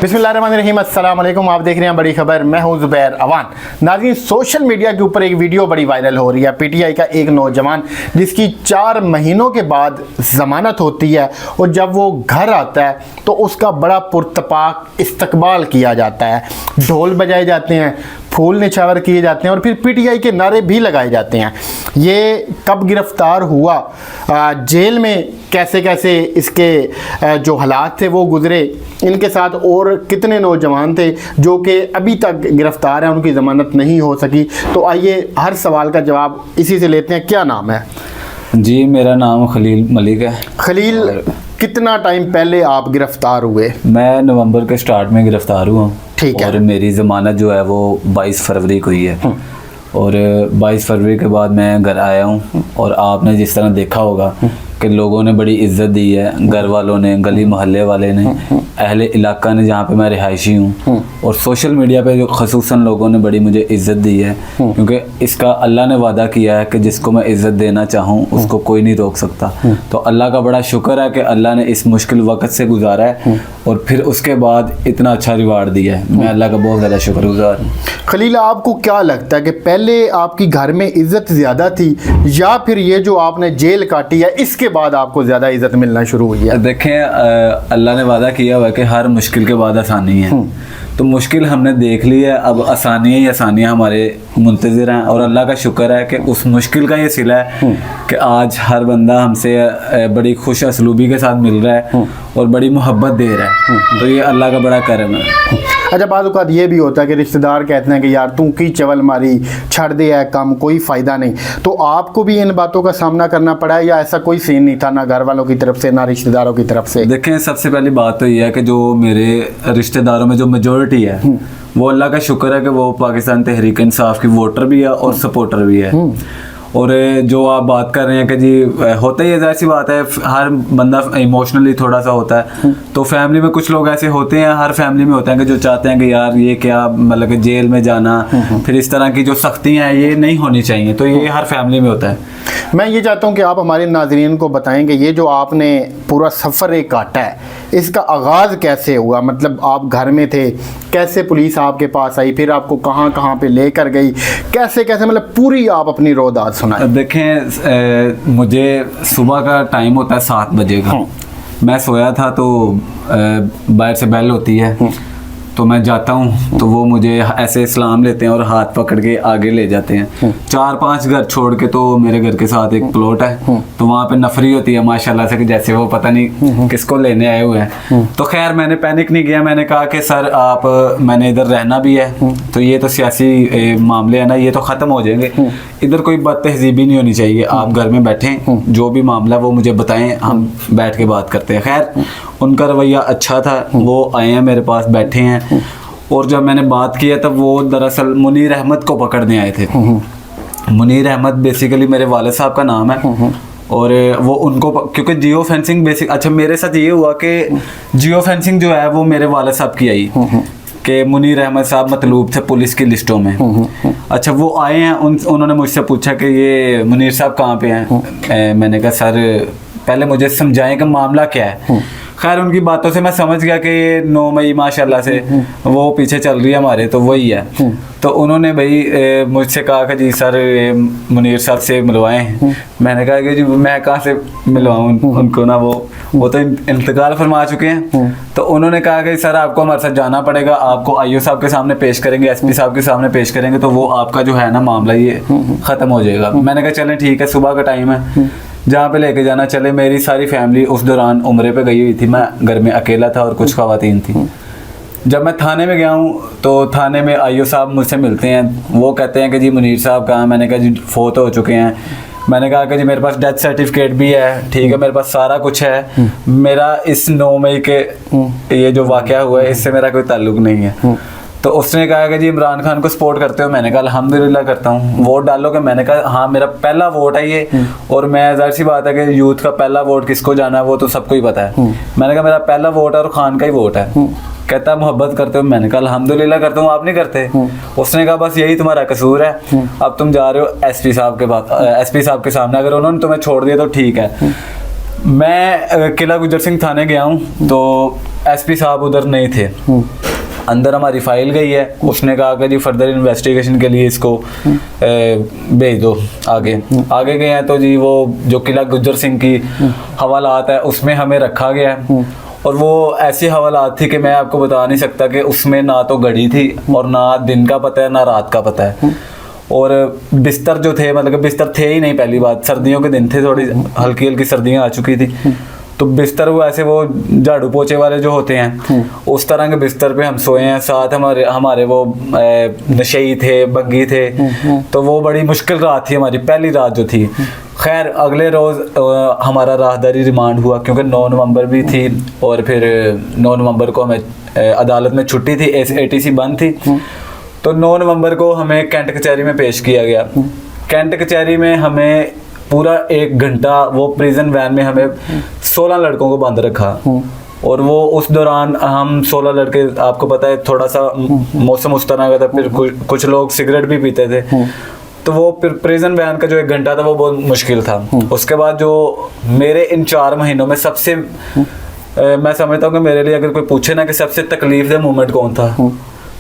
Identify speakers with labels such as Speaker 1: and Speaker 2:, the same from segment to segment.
Speaker 1: बिस्मिल्लाहिर्रहमानिर्रहीम, अस्सलाम वालेकुम। आप देख रहे हैं बड़ी खबर, मैं हूं ज़ुबैर अवान। नाज़रीन, सोशल मीडिया के ऊपर एक वीडियो बड़ी वायरल हो रही है। पीटीआई का एक नौजवान जिसकी 4 महीनों के बाद ज़मानत होती है और जब वो घर आता है तो उसका बड़ा पुरतपाक इस्तकबाल किया जाता है, ढोल बजाए जाते हैं, फूल निछावर किए जाते हैं और फिर पीटीआई के नारे भी लगाए जाते हैं। ये कब गिरफ्तार हुआ, जेल में कैसे कैसे इसके जो हालात थे वो गुजरे, इनके साथ और कितने नौजवान थे जो कि अभी तक गिरफ्तार हैं, उनकी ज़मानत नहीं हो सकी। तो आइए हर सवाल का जवाब इसी से लेते हैं। क्या नाम है?
Speaker 2: जी, मेरा नाम खलील मलिक है।
Speaker 1: खलील, कितना टाइम पहले आप गिरफ्तार हुए?
Speaker 2: मैं नवंबर के स्टार्ट में गिरफ्तार हुआ।
Speaker 1: ठीक है।
Speaker 2: और मेरी ज़मानत जो है वो 22 फरवरी को ही है। और 22 फरवरी के बाद मैं घर आया हूँ और आपने जिस तरह देखा होगा कि लोगों ने बड़ी इज्जत दी है, घर वालों ने, गली मोहल्ले वाले ने, अहले इलाका ने जहाँ पे मैं रिहायशी हूँ, और सोशल मीडिया पे जो खसूसन लोगों ने बड़ी मुझे इज्जत दी है, क्योंकि इसका अल्लाह ने वादा किया है कि जिसको मैं इज्जत देना चाहूँ उसको कोई नहीं रोक सकता। तो अल्लाह का बड़ा शुक्र है कि अल्लाह ने इस मुश्किल वक्त से गुजारा है और फिर उसके बाद इतना अच्छा रिवार्ड दिया है। मैं अल्लाह का बहुत ज़्यादा शुक्रगुजार हूँ।
Speaker 1: खलील, आपको क्या लगता है कि पहले आपकी घर में इज्जत ज़्यादा थी या फिर ये जो आपने जेल काटी है इसके बाद आपको ज़्यादा इज्जत मिलना शुरू हुई है?
Speaker 2: देखें, अल्लाह ने वादा किया हुआ है कि हर मुश्किल के बाद आसानी है। तो मुश्किल हमने देख ली है, अब आसानियाँ ही आसानियाँ हमारे मुंतज़िर हैं और अल्लाह का शुक्र है कि उस मुश्किल का ये सिला है कि आज हर बंदा हमसे बड़ी खुश असलूबी के साथ मिल रहा है और बड़ी मोहब्बत दे रहा है। तो ये अल्लाह का बड़ा करम है।
Speaker 1: अच्छा, बाद औक़ात ये भी होता है कि रिश्तेदार कहते हैं कि यार तू की चवल मारी, छड़ दे है काम, कोई फ़ायदा नहीं। तो आपको भी इन बातों का सामना करना पड़ा है या ऐसा कोई सीन नहीं था, ना घर वालों की तरफ से ना रिश्तेदारों की तरफ से?
Speaker 2: देखें, सबसे पहली बात तो ये है कि जो मेरे रिश्तेदारों में जो मेजॉरिटी है वो अल्लाह का शुक्र है कि वो पाकिस्तान तहरीक इंसाफ की वोटर भी है और सपोर्टर भी है। और जो आप बात कर रहे हैं कि जी होता ही है, ज़ाहिर सी बात है, हर बंदा इमोशनली थोड़ा सा होता है। तो फैमिली में कुछ लोग ऐसे होते हैं, हर फैमिली में होते हैं कि जो चाहते हैं कि यार ये क्या, मतलब कि जेल में जाना, फिर इस तरह की जो सख्तियाँ हैं ये नहीं होनी चाहिए। तो ये हर फैमिली में होता है।
Speaker 1: मैं ये चाहता हूँ कि आप हमारे नाज़रीन को बताएं कि ये जो आपने पूरा सफ़र एक काटा है, इसका आगाज़ कैसे हुआ? मतलब आप घर में थे, कैसे पुलिस आपके पास आई, फिर आपको कहाँ कहाँ पे लेकर गई, कैसे कैसे, मतलब पूरी आप अपनी रोदात सुनाएं।
Speaker 2: देखें, मुझे सुबह का टाइम होता है 7 बजे का। मैं सोया था तो बाहर से बेल होती है तो मैं जाता हूँ तो वो मुझे ऐसे सलाम लेते हैं और हाथ पकड़ के आगे ले जाते हैं। 4-5 घर छोड़ के तो मेरे घर के साथ एक प्लॉट है, तो वहाँ पे नफरी होती है माशाल्लाह से कि जैसे वो पता नहीं किसको लेने आए हुए हैं। तो खैर मैंने पैनिक नहीं किया, मैंने कहा कि सर आप, मैंने इधर रहना भी है, तो ये तो सियासी मामले हैं ना, ये तो ख़त्म हो जाएंगे, इधर कोई बात तहजीबी नहीं होनी चाहिए, आप घर में बैठें, जो भी मामला वो मुझे बताएं, हम बैठ के बात करते हैं। खैर उनका रवैया अच्छा था, वो आए हैं मेरे पास, बैठे हैं। और जब मैंने बात किया तब वो दरअसल मुनीर अहमद को पकड़ने आए थे। मुनीर अहमद बेसिकली मेरे वालिद साहब का नाम है और वो उनको क्योंकि जियो फेंसिंग बेसिक, अच्छा मेरे साथ ये हुआ कि जियो फेंसिंग जो है वो मेरे वालिद साहब की आई कि मुनीर अहमद साहब मतलूब थे पुलिस की लिस्टों में। अच्छा, वो आए हैं, उन्होंने मुझसे पूछा कि ये मुनीर साहब कहाँ पे हैं। मैंने कहा सर पहले मुझे समझाएं कि मामला क्या है। खैर उनकी बातों से मैं समझ गया कि 9 मई माशाल्लाह से वो पीछे चल रही है हमारे, तो वही है। तो उन्होंने भाई मुझसे कहा कि जी सर मुनीर साहब से मिलवाएं। मैंने कहा कि जी मैं कहाँ से मिलवाऊँ उनको, ना वो तो इंतकाल फरमा चुके हैं। तो उन्होंने कहा कि सर आपको हमारे साथ जाना पड़ेगा, आपको आईओ साहब के सामने पेश करेंगे, एसपी साहब के सामने पेश करेंगे, तो वो आपका जो है ना मामला ये ख़त्म हो जाएगा। मैंने कहा चलें ठीक है, सुबह का टाइम है, जहाँ पे लेके जाना चले। मेरी सारी फैमिली उस दौरान उम्रे पे गई हुई थी, मैं घर में अकेला था और कुछ ख़वातीन थी। जब मैं थाने में गया हूँ तो थाने में आईओ साहब मुझसे मिलते हैं, वो कहते हैं कि जी मुनीर साहब कहाँ? मैंने कहा जी फोत हो चुके हैं। मैंने कहा कि जी मेरे पास डेथ सर्टिफिकेट भी है, ठीक है, मेरे पास सारा कुछ है, मेरा इस 9 मई के ये जो वाक़या हुआ है इससे मेरा कोई ताल्लुक़ नहीं है। तो उसने कहा कि जी इमरान खान को सपोर्ट करते हो? मैंने कहा अल्हम्दुलिल्लाह करता हूँ। वोट डालोगे? मैंने कहा हाँ मेरा पहला वोट है ये, और मैं ज़ाहिर सी बात है कि यूथ का पहला वोट किसको जाना है वो तो सबको ही पता है। मैंने कहा मेरा पहला वोट है और खान का ही वोट है। कहता मोहब्बत करते हो? मैंने कहा अल्हम्दुलिल्लाह करता हूँ, आप नहीं करते? उसने कहा बस यही तुम्हारा कसूर है, अब तुम जा रहे हो एसपी साहब के पास, एसपी साहब के सामने, अगर उन्होंने तुम्हें छोड़ दिया तो ठीक है। मैं किला गुजर सिंह थाने गया हूँ तो एसपी साहब उधर नहीं थे, अंदर हमारी फाइल गई है, उसने कहा कि जी फर्दर इन्वेस्टिगेशन के लिए इसको भेज दो आगे गए हैं। तो जी वो जो किला गुज्जर सिंह की हवालात है उसमें हमें रखा गया है, और वो ऐसी हवालात थी कि मैं आपको बता नहीं सकता कि उसमें ना तो घड़ी थी और ना दिन का पता है ना रात का पता है। और बिस्तर जो थे, मतलब कि बिस्तर थे ही नहीं, पहली बात सर्दियों के दिन थे, थोड़ी हल्की हल्की सर्दियाँ आ चुकी थी, तो बिस्तर वो ऐसे वो झाड़ू पोछे वाले जो होते हैं उस तरह के बिस्तर पे हम सोए हैं। साथ हमारे वो नशई थे, बग्गी थे, तो वो बड़ी मुश्किल रात थी हमारी, पहली रात जो थी। खैर अगले रोज़ हमारा राहदारी रिमांड हुआ, क्योंकि 9 नवंबर भी थी, और फिर 9 नवंबर को हमें अदालत में छुट्टी थी, ATC बंद थी, तो 9 नवंबर को हमें कैंट कचहरी में पेश किया गया। कैंट कचहरी में हमें पूरा 1 घंटा वो प्रिजन वैन में हमें 16 लड़कों को बंद रखा, और वो उस दौरान हम 16 लड़के, आपको पता है थोड़ा सा मौसम उस तरह का था, फिर कुछ लोग सिगरेट भी पीते थे, तो वो प्रिजन वैन का जो 1 घंटा था वो बहुत मुश्किल था। उसके बाद जो मेरे इन 4 महीनों में सबसे मैं समझता हूँ कि मेरे लिए अगर कोई पूछे ना कि सबसे तकलीफ दे मोमेंट कौन था,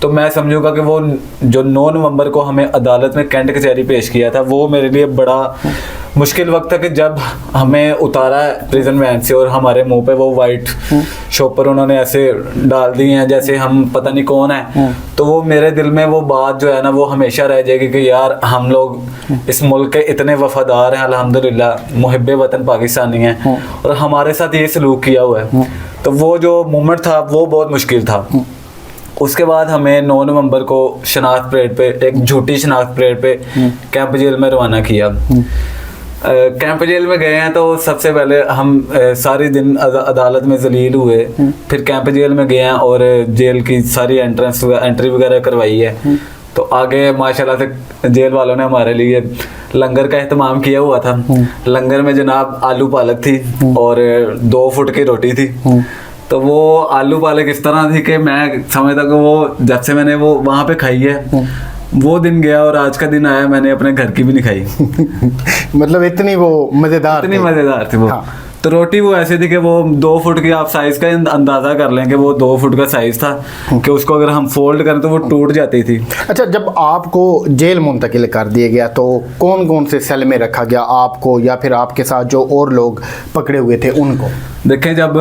Speaker 2: तो मैं समझूंगा कि वो जो 9 नवंबर को हमें अदालत में कैंट कचहरी पेश किया था, वो मेरे लिए बड़ा मुश्किल वक्त था कि जब हमें उतारा प्रिजन वैन से और हमारे मुंह पे वो वाइट शॉपर उन्होंने ऐसे डाल दिए हैं जैसे हम पता नहीं कौन है। तो वो मेरे दिल में वो बात जो है ना वो हमेशा रह जाएगी कि यार हम लोग इस मुल्क के इतने वफादार हैं, अल्हम्दुलिल्लाह मुहिब्बे वतन पाकिस्तानी हैं, और हमारे साथ ये सलूक किया हुआ है। तो वो जो मोमेंट था वो बहुत मुश्किल था। उसके बाद हमें 9 नवंबर को शनाख्त परेड पे, एक झूठी शनाख्त परेड पे कैंप जेल में रवाना किया। कैंप जेल में गए हैं तो सबसे पहले हम सारे दिन अदालत में जलील हुए, फिर कैंप जेल में गए हैं और जेल की सारी एंट्री वगैरह करवाई है। तो आगे माशाल्लाह से जेल वालों ने हमारे लिए लंगर का एहतमाम किया हुआ था। लंगर में जनाब आलू पालक थी और 2 फुट की रोटी थी। तो वो आलू पालक इस तरह थी कि मैं समझता कि वो जब से मैंने वो वहाँ पे खाई है वो दिन गया और आज का दिन आया, मैंने अपने घर की भी नहीं खाई।
Speaker 1: मतलब इतनी वो मज़ेदार
Speaker 2: थी वो। हाँ। तो रोटी वो ऐसी थी कि वो 2 फुट की, आप साइज का अंदाजा कर लें कि वो 2 फुट का साइज था कि उसको अगर हम फोल्ड करें तो वो टूट जाती थी।
Speaker 1: अच्छा, जब आपको जेल मुंतकिल कर दिया गया तो कौन कौन से सेल में रखा गया, आपको या फिर आपके साथ जो और लोग पकड़े हुए थे उनको?
Speaker 2: देखें, जब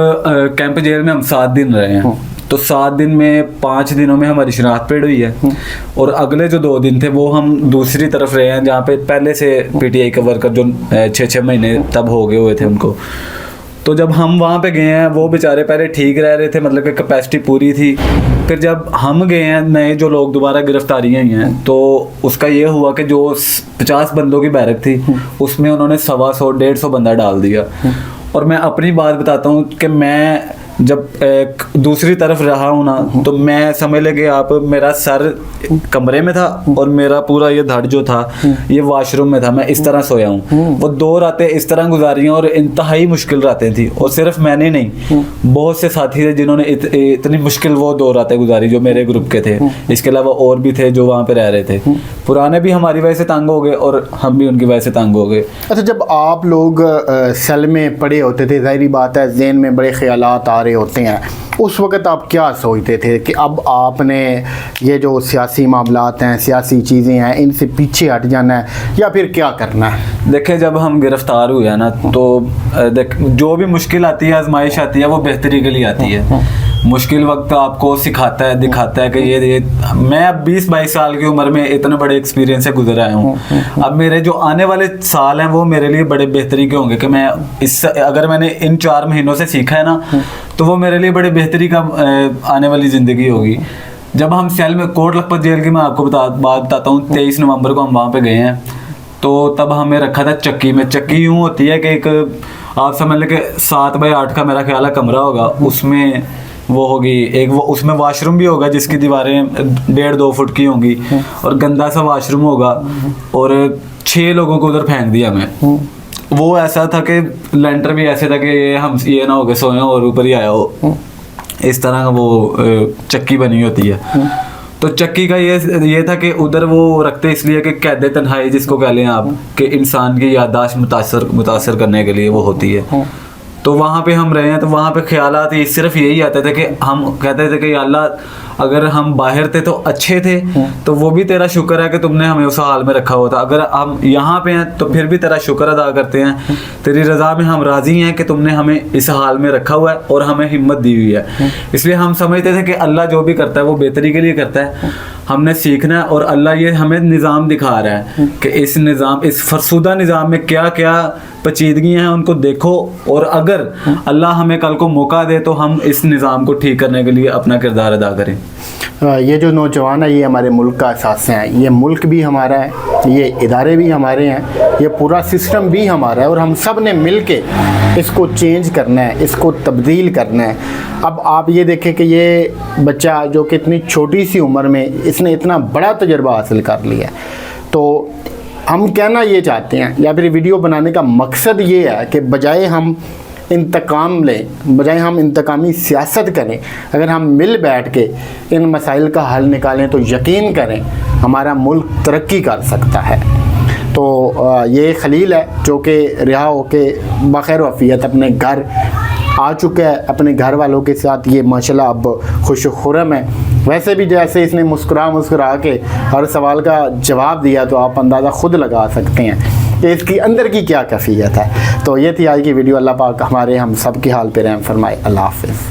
Speaker 2: कैंप जेल में हम 7 दिन रहे हैं, तो 7 दिन में 5 दिनों में हमारी शनाख्त परेड हुई है, और अगले जो 2 दिन थे वो हम दूसरी तरफ रहे हैं जहाँ पे पहले से PTI के वर्कर जो 6-6 महीने तब हो गए हुए थे उनको। तो जब हम वहाँ पे गए हैं वो बेचारे पहले ठीक रह रहे थे, मतलब कि कैपेसिटी पूरी थी। फिर जब हम गए हैं नए जो लोग दोबारा गिरफ्तारियाँ हुई हैं, तो उसका ये हुआ कि जो 50 बंदों की बैरक थी उसमें उन्होंने 125-150 बंदा डाल दिया। और मैं अपनी बात बताता हूँ कि मैं जब एक दूसरी तरफ रहा हूँ ना, तो मैं समझ लगे आप, मेरा सर कमरे में था और मेरा पूरा ये धड़ जो था ये वॉशरूम में था। मैं इस तरह सोया हूँ। वो 2 रातें इस तरह गुजारी हैं और इंतहाई मुश्किल रातें थी, और सिर्फ मैंने नहीं, बहुत से साथी थे जिन्होंने इतनी मुश्किल वो 2 रातें गुजारी जो मेरे ग्रुप के थे। इसके अलावा और भी थे जो वहाँ पे रह रहे थे। पुराने भी हमारी वजह से तंग हो गए और हम भी उनकी वजह से तंग हो गए।
Speaker 1: अच्छा, जब आप लोग सेल में पड़े होते थे, जाहिर बात है ज़हन में बड़े ख्यालात आ रहे होते हैं, उस वक़्त आप क्या सोचते थे कि अब आपने ये जो सियासी मामलात हैं, सियासी चीज़ें हैं, इनसे पीछे हट जाना है या फिर क्या करना है?
Speaker 2: देखें, जब हम गिरफ्तार हुए हैं ना, तो जो भी मुश्किल आती है, आजमाइश आती है, वो बेहतरी के लिए आती है। मुश्किल वक्त आपको सिखाता है, दिखाता है कि ये मैं अब 20-22 साल की उम्र में इतने बड़े एक्सपीरियंस से गुजर आया हूँ। अब मेरे जो आने वाले साल हैं वो मेरे लिए बड़े बेहतरी के होंगे कि मैं अगर मैंने इन 4 महीनों से सीखा है ना, तो वो मेरे लिए बड़े बेहतरी का आने वाली ज़िंदगी होगी। जब हम सेल में कोट लखपत जेल की मैं आपको बात बताता हूँ, 23 नवंबर को हम वहाँ पे गए हैं, तो तब हमें रखा था चक्की में। चक्की यूँ होती है कि एक आप समझ लें कि 7x8 का मेरा ख्याल है कमरा होगा, उसमें वो होगी एक, वो उसमें वॉशरूम भी होगा जिसकी दीवारें 1.5-2 फुट की होंगी, और गंदा सा वॉशरूम होगा, और 6 लोगों को उधर फेंक दिया हमें। वो ऐसा था कि लेंटर भी ऐसे था कि ये ना हो के सोए और ऊपर ही आया हो, इस तरह का वो चक्की बनी होती है। तो चक्की का ये था कि उधर वो रखते इसलिए कि कैद तन्हाई जिसको कह लें आप, कि इंसान की याददाश्त मुतासर करने के लिए वो होती है। तो वहाँ पे हम रहे हैं, तो वहाँ पे ख्यालात ये सिर्फ यही आते थे कि हम कहते थे कि या अल्लाह अगर हम बाहर थे तो अच्छे थे, तो वो भी तेरा शुक्र है कि तुमने हमें उस हाल में रखा हुआ था। अगर हम यहाँ पे हैं तो फिर भी तेरा शुक्र अदा करते हैं, तेरी रज़ा में हम राज़ी हैं कि तुमने हमें इस हाल में रखा हुआ है और हमें हिम्मत दी हुई है। इसलिए हम समझते थे कि अल्लाह जो भी करता है वो बेहतरी के लिए करता है, हमने सीखना है। और अल्लाह ये हमें निज़ाम दिखा रहा है कि इस निज़ाम, इस फरसुदा निज़ाम में क्या क्या पेचीदगियाँ हैं उनको देखो, और अगर अल्लाह हमें कल को मौका दे तो हम इस निज़ाम को ठीक करने के लिए अपना किरदार अदा करें।
Speaker 1: ये जो नौजवान है ये हमारे मुल्क का असासा है, ये मुल्क भी हमारा है, ये इदारे भी हमारे हैं, ये पूरा सिस्टम भी हमारा है, और हम सब ने मिल के इसको चेंज करना है, इसको तब्दील करना है। अब आप ये देखें कि ये बच्चा जो कि इतनी छोटी सी उम्र में इसने इतना बड़ा तजुर्बा हासिल कर लिया है, तो हम कहना ये चाहते हैं या फिर वीडियो बनाने का मकसद ये है कि बजाय हम इंतकाम लें, बजाय हम इंतकामी सियासत करें, अगर हम मिल बैठ के इन मसाइल का हल निकालें तो यकीन करें हमारा मुल्क तरक्की कर सकता है। तो ये खलील है जो कि रिहा होके बखैर वफ़ियत अपने घर आ चुका है, अपने घर वालों के साथ ये माशाल्लाह अब खुश खुरम है। वैसे भी जैसे इसने मुस्कुरा के हर सवाल का जवाब दिया, तो आप अंदाज़ा ख़ुद लगा सकते हैं कि इसकी अंदर की क्या कैफियत है। तो ये थी आज की वीडियो। अल्लाह पाक हमारे हम सब के हाल पे रहम फरमाए। अल्लाह हाफ़िज़।